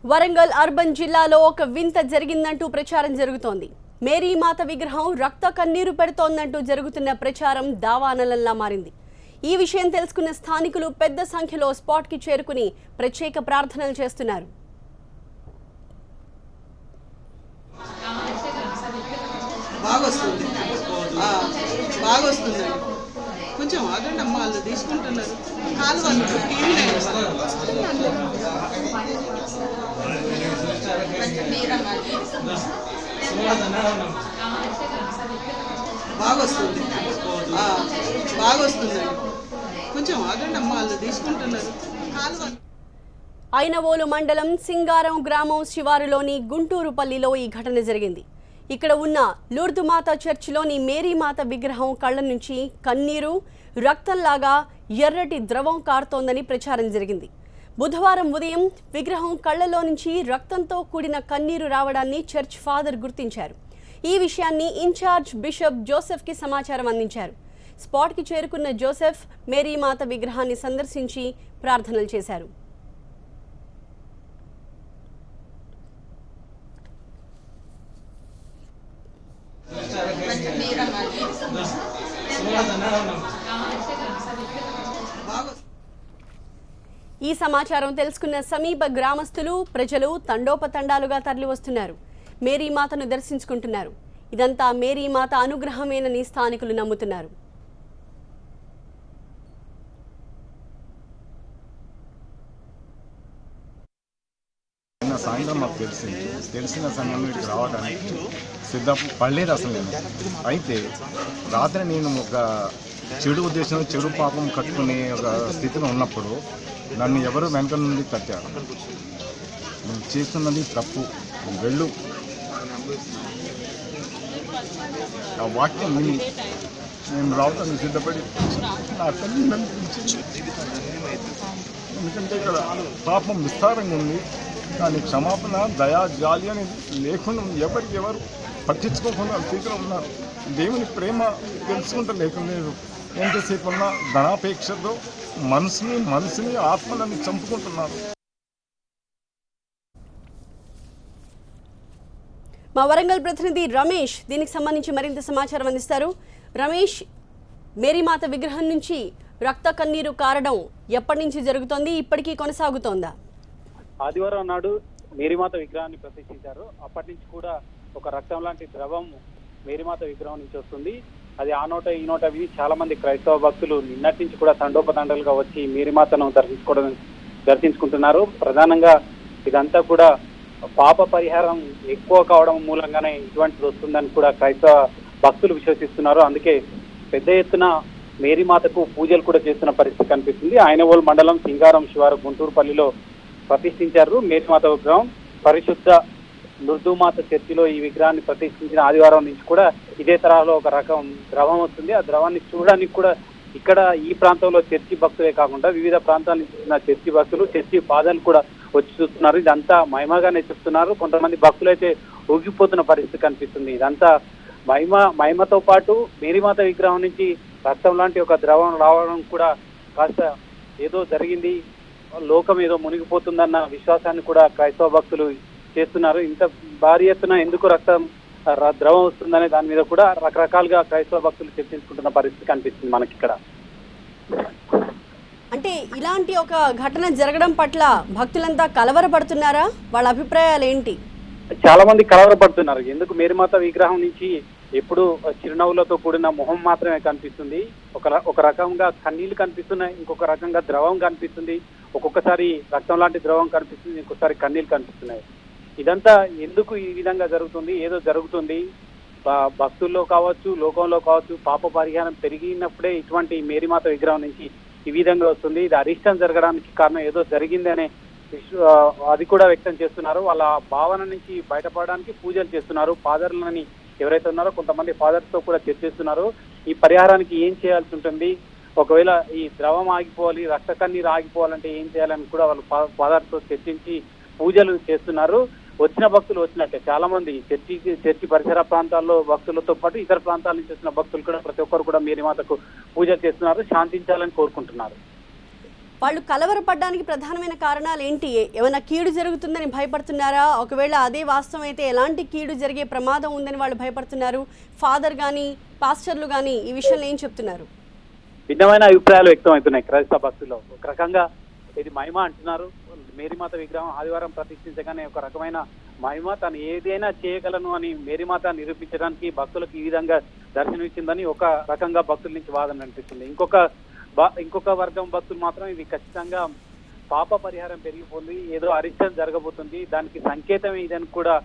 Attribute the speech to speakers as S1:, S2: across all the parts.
S1: Warangal urban జిల్లాలో ఒక వింత జరిగిందంటూ ప్రచారం జరుగుతోంది. మేరీ మాత విగ్రహం రక్త కన్నీరు పెడుతోందంటూ జరుగుతున్న ప్రచారం దావానలంలా మారింది. ఈ విషయం తెలుసుకున్న స్థానికులు పెద్ద సంఖ్యలో స్పాట్కి చేరుకుని ప్రత్యేక ప్రార్థనలు చేస్తున్నారు.
S2: కొంచెం ఆగండి అమ్మ, వాళ్ళు తీసుకుంటున్నారు. కాలు వాళ్ళు బాగొస్తుంది. కొంచెం ఆగండి అమ్మ, వాళ్ళు తీసుకుంటున్నారు. కాలు
S1: ఐనవోలు మండలం సింగారం గ్రామం శివారులోని గుంటూరుపల్లిలో ఈ ఘటన జరిగింది. ఇక్కడ ఉన్న లూర్దుమాత చర్చిలోని మేరీమాత విగ్రహం కళ్ళ నుంచి కన్నీరు, రక్తంలాగా ఎర్రటి ద్రవం కారుతోందని ప్రచారం జరిగింది. బుధవారం ఉదయం విగ్రహం కళ్ళలో నుంచి రక్తంతో కూడిన కన్నీరు రావడాన్ని చర్చ్ ఫాదర్ గుర్తించారు. ఈ విషయాన్ని ఇన్ఛార్జ్ బిషప్ జోసెఫ్కి సమాచారం అందించారు. స్పాట్కి చేరుకున్న జోసెఫ్ మేరీమాత విగ్రహాన్ని సందర్శించి ప్రార్థనలు చేశారు. ఈ సమాచారం తెలుసుకున్న సమీప గ్రామస్తులు, ప్రజలు తండోపతండాలుగా తరలి వస్తున్నారు. మేరీమాతను దర్శించుకుంటున్నారు. ఇదంతా మేరీమాత అనుగ్రహమేనని స్థానికులు నమ్ముతున్నారు.
S3: సాయంత్రం మాకు తెలిసిన సమయంలో ఇక్కడికి రావడానికి సిద్ధపడలేదు అసలు నేను. అయితే రాత్రి నేను ఒక చెడు ఉద్దేశం, చెడు పాపం కట్టుకునే ఒక స్థితిలో ఉన్నప్పుడు నన్ను ఎవరు వెనక నుండి కట్టారు. నేను చేస్తున్నది తప్పు, వెళ్ళు. ఆ వాక్యం విని నేను రావడానికి సిద్ధపడి నా తల్లి నన్ను ఎందుకంటే ఇక్కడ పాపం విస్తారంగా ఉంది. దాని క్షమాపణ, దయా, జాలి అనేది లేకుండా ఎవరు పట్టించుకోకుండా స్థితిలో ఉన్నారు. దేవుని ప్రేమ తెలుసుకుంటూ లేకుండా ఎంతసేపు ఉన్న ధనాపేక్షతో మనసుని ఆత్మలను చంపుకుంటున్నారు.
S1: మా వరంగల్ ప్రతినిధి రమేష్ దీనికి సంబంధించి మరింత సమాచారం అందిస్తారు. రమేష్, మేరీమాత విగ్రహం నుంచి రక్త కన్నీరు కారడం ఎప్పటి నుంచి జరుగుతోంది, ఇప్పటికీ కొనసాగుతోందా?
S4: ఆదివారం నాడు మేరీమాత విగ్రహాన్ని ప్రతిష్ఠించారు. అప్పటి నుంచి కూడా ఒక రక్తం లాంటి ద్రవం మేరీమాత విగ్రహం నుంచి వస్తుంది. అది ఆ నోట ఈ నోట విని చాలా మంది క్రైస్తవ భక్తులు నిన్నటి నుంచి కూడా తండోపతండలుగా వచ్చి మేరీమాతను దర్శించుకుంటున్నారు. ప్రధానంగా ఇదంతా కూడా పాప పరిహారం ఎక్కువ కావడం మూలంగానే ఇటువంటిది వస్తుందని కూడా క్రైస్తవ భక్తులు విశ్వసిస్తున్నారు. అందుకే పెద్ద ఎత్తున మేరీమాతకు పూజలు కూడా చేస్తున్న పరిస్థితి కనిపిస్తుంది. ఐనవోలు మండలం సింగారం శివారు గుంటూరుపల్లిలో ప్రతిష్ఠించారు మేరీమాత విగ్రహం. పరిశుద్ధ లూర్దుమాత చర్చిలో ఈ విగ్రహాన్ని ప్రతిష్ఠించిన ఆదివారం నుంచి కూడా ఇదే తరహాలో ఒక రకం ద్రవం వస్తుంది. ఆ ద్రవాన్ని చూడడానికి కూడా ఇక్కడ ఈ ప్రాంతంలో చర్చి భక్తులే కాకుండా వివిధ ప్రాంతాల నుంచి వచ్చిన చర్చి భక్తులు, చర్చి ఫాదర్లు కూడా వచ్చి చూస్తున్నారు. ఇదంతా మహిమగానే చెప్తున్నారు. కొంతమంది భక్తులు అయితే ఊగిపోతున్న పరిస్థితి కనిపిస్తుంది. ఇదంతా మహిమతో పాటు మేరీమాత విగ్రహం నుంచి రక్తం లాంటి ఒక ద్రవం రావడం కూడా కాస్త ఏదో జరిగింది, లోకం ఏదో మునిగిపోతుందన్న విశ్వాసాన్ని కూడా క్రైస్తవ భక్తులు చేస్తున్నారు. ఇంత భారీ ఎత్తున ఎందుకు ద్రవం వస్తుందనే దాని మీద కూడా రకరకాలుగా క్రైస్తవ భక్తులు చర్చించుకుంటున్న పరిస్థితి కనిపిస్తుంది మనకి ఇక్కడ.
S1: అంటే ఇలాంటి ఒక ఘటన జరగడం పట్ల భక్తులంతా కలవరపడుతున్నారా? వాళ్ళ అభిప్రాయాలు ఏంటి?
S4: చాలా మంది కలవరపడుతున్నారు. ఎందుకు మేరీమాత విగ్రహం నుంచి ఎప్పుడు చిరునవ్వులతో కూడిన మొహం మాత్రమే కనిపిస్తుంది. ఒక రకంగా కన్నీళ్లు కనిపిస్తున్నాయి, ఇంకొక రకంగా ద్రవం కనిపిస్తుంది, ఒక్కొక్కసారి రక్తం లాంటి ద్రవం కనిపిస్తుంది, ఇంకొకసారి కన్నీళ్లు కనిపిస్తున్నాయి. ఇదంతా ఎందుకు ఈ విధంగా జరుగుతుంది? ఏదో జరుగుతుంది. భక్తుల్లో కావచ్చు, లోకంలో కావచ్చు, పాప పరిహారం పెరిగినప్పుడే ఇటువంటి మేరీమాత విగ్రహం నుంచి ఈ విధంగా వస్తుంది. ఇది అరిష్టం జరగడానికి కారణం ఏదో జరిగిందనే అది కూడా వ్యక్తం చేస్తున్నారు. వాళ్ళ భావన నుంచి బయటపడడానికి పూజలు చేస్తున్నారు. ఫాదర్లని ఎవరైతే ఉన్నారో కొంతమంది ఫాదర్స్ తో కూడా చర్చిస్తున్నారు. ఈ పరిహారానికి ఏం చేయాల్సి ఉంటుంది, ఒకవేళ ఈ ద్రవం ఆగిపోవాలి, రక్త కన్నీరు ఆగిపోవాలంటే ఏం చేయాలని కూడా వాళ్ళు ఫాదర్స్ తో చర్చించి పూజలు చేస్తున్నారు. వచ్చిన భక్తులు వచ్చినట్టే చాలా మంది చర్చి పరిసర ప్రాంతాల్లో భక్తులతో పాటు ఇతర ప్రాంతాల నుంచి వచ్చిన భక్తులు కూడా ప్రతి ఒక్కరు కూడా మేరీమాతకు పూజ చేస్తున్నారు, శాంతించాలని కోరుకుంటున్నారు.
S1: వాళ్ళు కలవరపడడానికి ప్రధానమైన కారణాలు ఏంటి? ఏమైనా కీడు జరుగుతుందని భయపడుతున్నారా? ఒకవేళ అదే వాస్తవం అయితే ఎలాంటి కీడు జరిగే ప్రమాదం ఉందని వాళ్ళు భయపడుతున్నారు? ఫాదర్ కానీ పాస్టర్లు కానీ ఈ విషయంలో ఏం చెప్తున్నారు?
S4: భిన్నమైన అభిప్రాయాలు వ్యక్తం అవుతున్నాయి క్రైస్తవ భక్తుల్లో. ఒక రకంగా ఇది మహిమ అంటున్నారు. మేరీమాత విగ్రహం ఆదివారం ప్రతిష్ఠించగానే ఒక రకమైన మహిమ, తను ఏదైనా చేయగలను అని మేరీమాత నిరూపించడానికి భక్తులకు ఈ విధంగా దర్శనమిచ్చిందని ఒక రకంగా భక్తుల నుంచి వాదన అనిపిస్తుంది. ఇంకొక వర్గం భక్తులు మాత్రం ఇది ఖచ్చితంగా పాప పరిహారం పెరిగిపోతుంది, ఏదో అరిష్టం జరగబోతుంది, దానికి సంకేతం ఇదని కూడా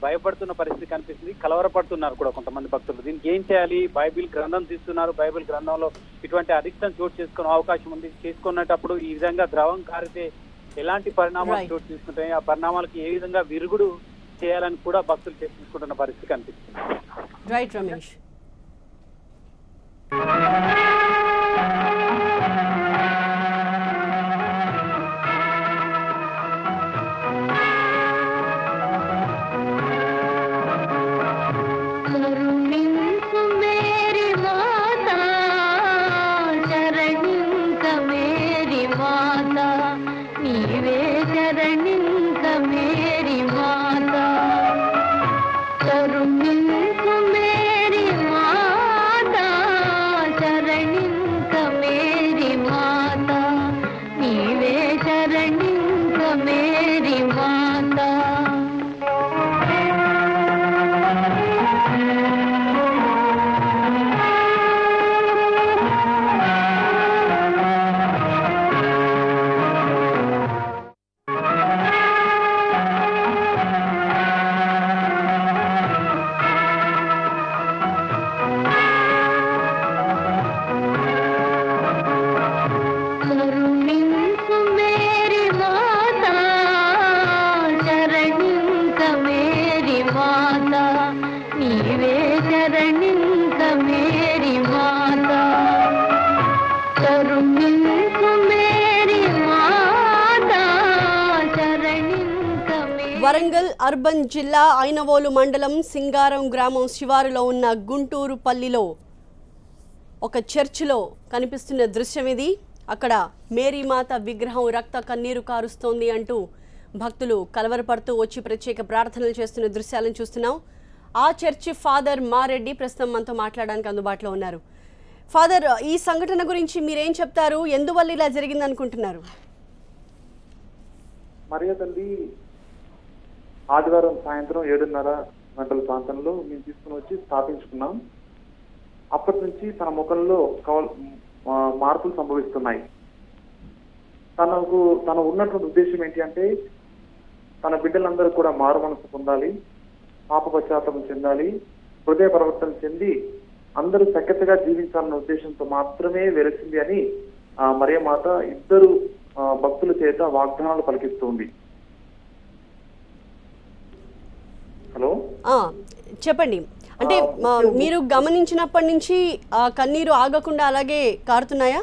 S4: భయపడుతున్న పరిస్థితి కనిపిస్తుంది. కలవరపడుతున్నారు కూడా కొంతమంది భక్తులు. దీనికి ఏం చేయాలి? బైబిల్ గ్రంథం తీస్తున్నారు. బైబిల్ గ్రంథంలో ఇటువంటి అరిష్టం చోటు చేసుకునే అవకాశం ఉంది. చేసుకున్నప్పుడు ఈ విధంగా ద్రవం కారితే ఎలాంటి పరిణామాలు చోటు తీసుకుంటాయి, ఆ పరిణామాలకు ఏ విధంగా విరుగుడు చేయాలని కూడా భక్తులు చర్చించుకుంటున్న పరిస్థితి కనిపిస్తుంది.
S1: రైట్ రమేష్. వరంగల్ అర్బన్ జిల్లా ఐనవోలు మండలం సింగారం గ్రామం శివారులో ఉన్న గుంటూరు పల్లిలో ఒక చర్చిలో కనిపిస్తున్న దృశ్యం ఇది. అక్కడ మేరీమాత విగ్రహం రక్త కన్నీరు కారుస్తోంది అంటూ భక్తులు కలవరపడుతూ వచ్చి ప్రత్యేక ప్రార్థనలు చేస్తున్న దృశ్యాలను చూస్తున్నాం. ఆ చర్చి ఫాదర్ మారెడ్డి ప్రస్తుతం మనతో మాట్లాడడానికి అందుబాటులో ఉన్నారు. ఫాదర్, ఈ సంఘటన గురించి మీరేం చెప్తారు? ఎందువల్ల ఇలా జరిగింది అనుకుంటున్నారు?
S5: మరియా తల్లి ఆదివారం సాయంత్రం 7:30 గంటల ప్రాంతంలో మేము తీసుకుని వచ్చి స్థాపించుకున్నాం. అప్పటి నుంచి తన ముఖంలో మార్పులు సంభవిస్తున్నాయి. తన ఉన్నటువంటి ఉద్దేశం ఏంటి అంటే, తన బిడ్డలందరూ కూడా మారు మనసు పొందాలి, పాప పశ్చాత్తాపం చెందాలి, హృదయ పరివర్తన చెంది అందరూ సఖ్యతగా జీవించాలన్న ఉద్దేశంతో మాత్రమే వెలిసింది అని మరియ మాత ఇద్దరు భక్తుల చేత వాగ్దానాలు పలికిస్తుంది. హలో,
S1: చెప్పండి. అంటే మీరు గమనించినప్పటి నుంచి కన్నీరు ఆగకుండా అలాగే కారుతున్నాయా?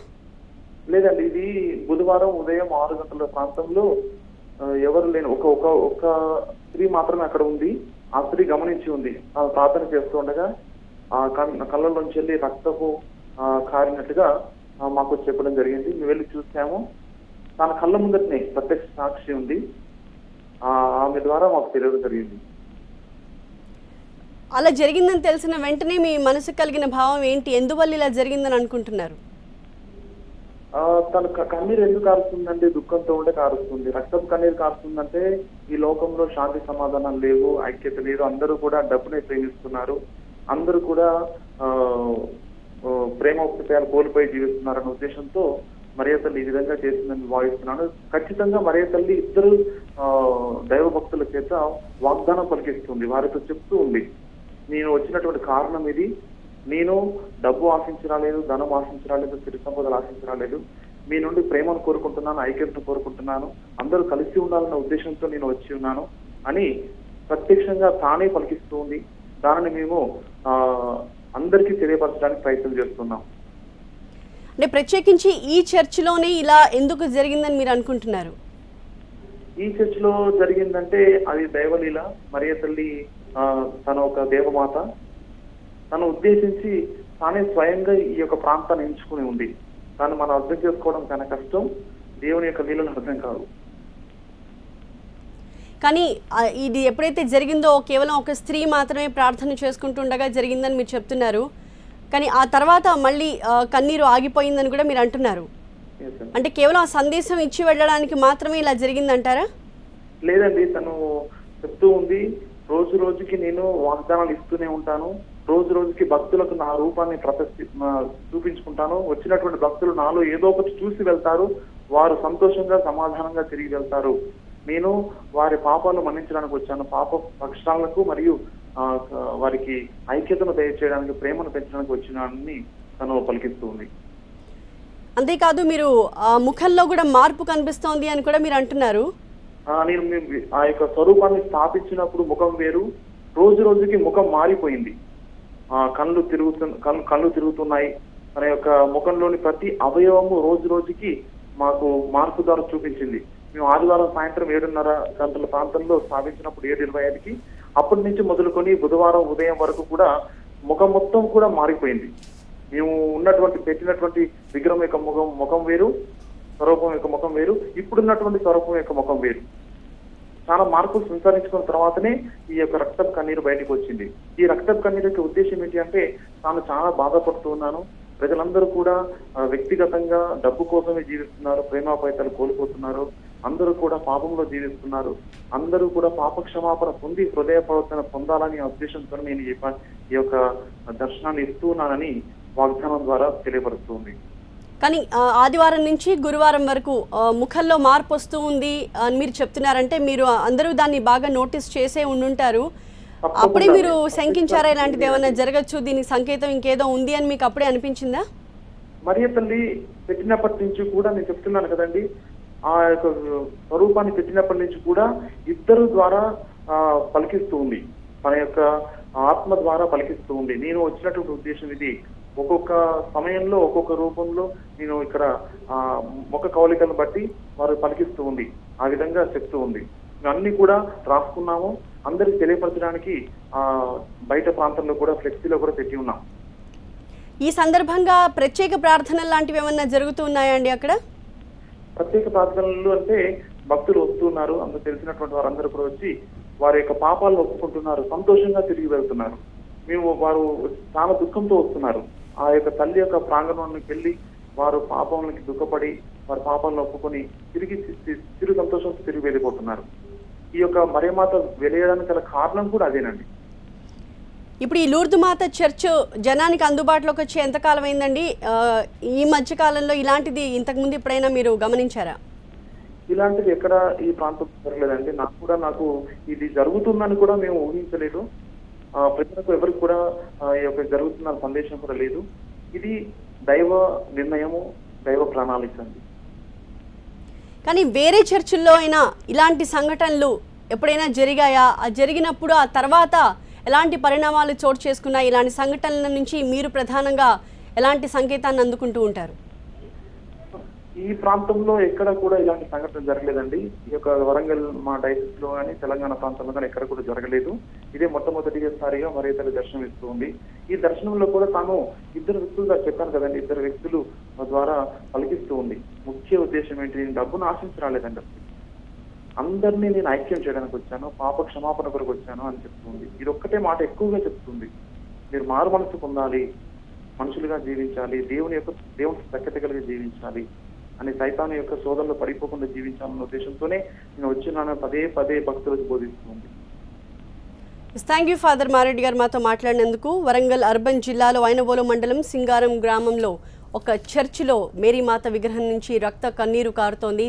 S5: లేదండి, ఇది బుధవారం ఉదయం 6 గంటల ప్రాంతంలో ఎవరు లేని ఒక స్త్రీ మాత్రమే అక్కడ ఉంది. ఆ స్త్రీ గమనించి ఉంది. ప్రార్థన చేస్తూ ఉండగా కళ్ళలోంచి వెళ్ళి రక్తపు కారినట్టుగా మాకు చెప్పడం జరిగింది. మేము వెళ్ళి చూసాము. తన కళ్ళ ముందటనే ప్రత్యక్ష సాక్షి ఉంది. ఆమె ద్వారా మాకు తెలియడం జరిగింది.
S1: అలా జరిగిందని తెలిసిన వెంటనే మీ మనసుకు కలిగిన భావం ఏంటి? ఎందువల్ల ఇలా జరిగిందని అనుకుంటున్నారు?
S5: తన కన్నీరు ఎందుకు కారుస్తుందంటే దుఃఖంతో ఉంటే కారుస్తుంది. రక్తం కన్నీరు కారుస్తుందంటే ఈ లోకంలో శాంతి సమాధానం లేవు, ఐక్యత లేదు, అందరూ కూడా డబ్బునే ప్రేమిస్తున్నారు, అందరూ కూడా ప్రేమ ఉపయోగాలు కోల్పోయి జీవిస్తున్నారన్న ఉద్దేశంతో మరియ తల్లి ఈ విధంగా చేసిందని భావిస్తున్నాను. ఖచ్చితంగా మరియ తల్లి ఇద్దరు దైవ భక్తుల చేత వాగ్దానం పలికిస్తుంది. వారితో చెప్తూ ఉంది, నేను వచ్చినటువంటి కారణం ఇది, నేను డబ్బు ఆశించరాలేదు, ధనం ఆశించరాలేదు, సిరి సంపదలు ఆశించరాలేదు, మీ నుండి ప్రేమను కోరుకుంటున్నాను, ఐక్యతను కోరుకుంటున్నాను, అందరూ కలిసి ఉండాలన్న ఉద్దేశంతో నేను వచ్చి ఉన్నాను అని ప్రత్యక్షంగా తానే పలికిస్తూ ఉంది. దానిని మేము అందరికీ తెలియపరచడానికి ప్రయత్నం చేస్తున్నాం.
S1: అంటే ప్రత్యేకించి ఈ చర్చిలోనే ఇలా ఎందుకు జరిగిందని మీరు అనుకుంటున్నారు?
S5: ఈ చర్చిలో జరిగిందంటే అది దైవలీల. మరియ తల్లి తన ఒక దేవమాత, తను ఉద్దేశించి తానే స్వయంగా ఈ యొక్క ప్రాంతాన్ని ఎంచుకుని ఉంది. దాన్ని మనం అర్థం చేసుకోవడం చాలా కష్టం. దేవుని యొక్క లీలను అర్థం కాదు.
S1: కానీ ఇది ఎప్పుడైతే జరిగిందో కేవలం ఒక స్త్రీ మాత్రమే ప్రార్థన చేసుకుంటుండగా జరిగిందని మీరు చెప్తున్నారు. కానీ ఆ తర్వాత మళ్ళీ కన్నీరు ఆగిపోయిందని కూడా మీరు అంటున్నారు.
S5: Yes, sir.
S1: అంటే కేవలం ఆ సందేశం ఇచ్చి వెళ్ళడానికి మాత్రమే ఇలా జరిగిందంటారా?
S5: లేదండి, తను చెప్తూ ఉంది, రోజు రోజుకి నేను వాగ్దానాలు ఇస్తూనే ఉంటాను, రోజు రోజుకి భక్తులకు నా రూపాన్ని చూపించుకుంటాను, వచ్చినటువంటి భక్తులు నాలో ఏదో ఒకటి చూసి వెళ్తారు, వారు సంతోషంగా సమాధానంగా తిరిగి వెళ్తారు, నేను వారి పాపాలు మన్నించడానికి వచ్చాను, పాప పక్షాలకు మరియు వారికి ఐక్యతను దయచేయడానికి, ప్రేమను పెంచడానికి వచ్చినానని తను పలికిస్తూ ఉంది.
S1: అంతేకాదు మీరు ముఖంలో కూడా మార్పు కనిపిస్తోంది అని కూడా మీరు అంటున్నారు.
S5: నేను ఆ యొక్క స్వరూపాన్ని స్థాపించినప్పుడు ముఖం వేరు, రోజు రోజుకి ముఖం మారిపోయింది, కళ్ళు తిరుగుతున్నాయి, మన యొక్క ముఖంలోని ప్రతి అవయవము రోజు రోజుకి మాకు మార్పు ద్వారా చూపించింది. మేము ఆదివారం సాయంత్రం 7:30 గంటల ప్రాంతంలో స్థాపించినప్పుడు 7:25కి, అప్పటి నుంచి మొదలుకొని బుధవారం ఉదయం వరకు కూడా ముఖం మొత్తం కూడా మారిపోయింది. మేము పెట్టినటువంటి విగ్రహం యొక్క ముఖం వేరు, స్వరూపం యొక్క ముఖం వేరు, ఇప్పుడున్నటువంటి స్వరూపం యొక్క ముఖం వేరు. చాలా మార్పులు సంతరించుకున్న తర్వాతనే ఈ యొక్క రక్తపు కన్నీరు బయటకు వచ్చింది. ఈ రక్తపు కన్నీరు యొక్క ఉద్దేశం ఏంటి అంటే, తాను చాలా బాధపడుతూ ఉన్నాను, ప్రజలందరూ కూడా వ్యక్తిగతంగా డబ్బు కోసమే జీవిస్తున్నారు, ప్రేమాపైతలు కోల్పోతున్నారు, అందరూ కూడా పాపంలో జీవిస్తున్నారు, అందరూ కూడా పాప క్షమాపణ పొంది హృదయ ప్రవర్తన పొందాలని ఉద్దేశంతో నేను ఈ యొక్క దర్శనాన్ని ఇస్తూ ఉన్నానని వాగ్దానం ద్వారా తెలియపరుస్తుంది.
S1: కానీ ఆదివారం నుంచి గురువారం వరకు ముఖంలో మార్పు వస్తూ ఉంది అని మీరు చెప్తున్నారంటే మీరు అందరూ దాన్ని బాగా నోటీస్ చేసే ఉండుంటారు. అప్పుడే మీరు శంకించారా ఇలాంటిది ఏమైనా జరగచ్చు, దీనికి సంకేతం ఇంకేదో ఉంది అని మీకు అప్పుడే అనిపించిందా?
S5: మరియ తల్లి పెట్టినప్పటి నుంచి కూడా నేను చెప్తున్నాను కదండి, ఆ యొక్క స్వరూపాన్ని పెట్టినప్పటి నుంచి కూడా ఇద్దరు ద్వారా పలికిస్తూ ఉంది, మన యొక్క ఆత్మ ద్వారా పలికిస్తూ ఉంది. నేను వచ్చినటువంటి ఉద్దేశం ఇది, ఒక్కొక్క సమయంలో ఒక్కొక్క రూపంలో నేను ఇక్కడ ముఖ కవలికలను బట్టి వారు పలికిస్తూ ఉంది, ఆ విధంగా చెప్తూ ఉంది. అన్ని కూడా రాసుకున్నాము, అందరికి తెలియపరచడానికి బయట ప్రాంతంలో కూడా ఫ్లెక్సీలో కూడా పెట్టి ఉన్నాం.
S1: ఈ సందర్భంగా ప్రత్యేక ప్రార్థనలు లాంటివి ఏమన్నా జరుగుతూ ఉన్నాయండి అక్కడ?
S5: ప్రత్యేక ప్రార్థనలు అంటే భక్తులు వస్తున్నారు, అందరూ తెలిసినటువంటి వారందరూ కూడా వచ్చి వారి యొక్క పాపాలను ఒప్పుకుంటున్నారు, సంతోషంగా తిరిగి వెళ్తున్నారు. వారు చాలా దుఃఖంతో వస్తున్నారు, ఆ యొక్క తల్లి యొక్క ప్రాంగణానికి వెళ్ళి వారు పాపంలోకి దుఃఖపడి వారి పాపాలను ఒప్పుకొని తిరిగి సంతోషంతో తిరిగి వెళ్ళిపోతున్నారు. ఈ యొక్క మరియమాత వెలియడానికి గల కారణం కూడా అదేనండి.
S1: ఇప్పుడు ఈ లూర్దు మాత చర్చ్ జనానికి అందుబాటులోకి వచ్చి ఎంతకాలం అయిందండి? ఈ మధ్య కాలంలో ఇలాంటిది ఇంతకుముందు ఎప్పుడైనా మీరు గమనించారా?
S5: ఇలాంటిది ఎక్కడ ఈ ప్రాంతం జరగలేదండి. నాకు ఇది జరుగుతుందని కూడా మేము ఊహించలేదు. ప్రజలకు ఎవరికి కూడా ఈ యొక్క జరుగుతున్న సందేశం కూడా లేదు. ఇది దైవ నిర్ణయము, దైవ ప్రణాళిక అండి.
S1: కానీ వేరే చర్చిల్లో అయినా ఇలాంటి సంఘటనలు ఎప్పుడైనా జరిగాయా? జరిగినప్పుడు ఆ తర్వాత ఎలాంటి పరిణామాలు చోటు చేసుకున్నాయి? ఇలాంటి సంఘటనల నుంచి మీరు ప్రధానంగా ఎలాంటి సంకేతాన్ని అందుకుంటూ ఉంటారు?
S5: ఈ ప్రాంతంలో ఎక్కడ కూడా ఇలాంటి సంఘటన జరగలేదండి. ఈ యొక్క వరంగల్ మా డైసిస్ లో కానీ తెలంగాణ ప్రాంతంలో కానీ ఎక్కడ కూడా జరగలేదు. ఇదే మొట్టమొదటిసారిగా మరియ తల్లి దర్శనం ఇస్తూ ఉంది. ఈ దర్శనంలో కూడా తాను ఇద్దరు వ్యక్తులుగా చెప్పాను కదండి, ఇద్దరు వ్యక్తులు ద్వారా పలికిస్తూ ఉంది. ముఖ్య ఉద్దేశం ఏంటి, నేను డబ్బును ఆశించి రాలేదండి, అందరినీ నేను ఐక్యం చేయడానికి వచ్చాను, పాప క్షమాపణ కొరకు వచ్చాను అని చెప్తుంది. ఇది ఒక్కటే మాట ఎక్కువగా చెప్తుంది. మీరు మారు మనసు పొందాలి, మనుషులుగా జీవించాలి, దేవుని సఖ్యత కలిగి జీవించాలి అని, సైతాను యొక్క శోధనలో పడిపోకుండా జీవించాలన్న ఉద్దేశంతోనే నేను వచ్చినాను పదే పదే భక్తులకు బోధిస్తుంది.
S1: థ్యాంక్ యూ ఫాదర్ మారెడ్డి గారు మాతో మాట్లాడినందుకు. వరంగల్ అర్బన్ జిల్లాలో ఐనవోలు మండలం సింగారం గ్రామంలో ఒక చర్చిలో మేరీమాత విగ్రహం నుంచి రక్త కన్నీరు కారుతోంది.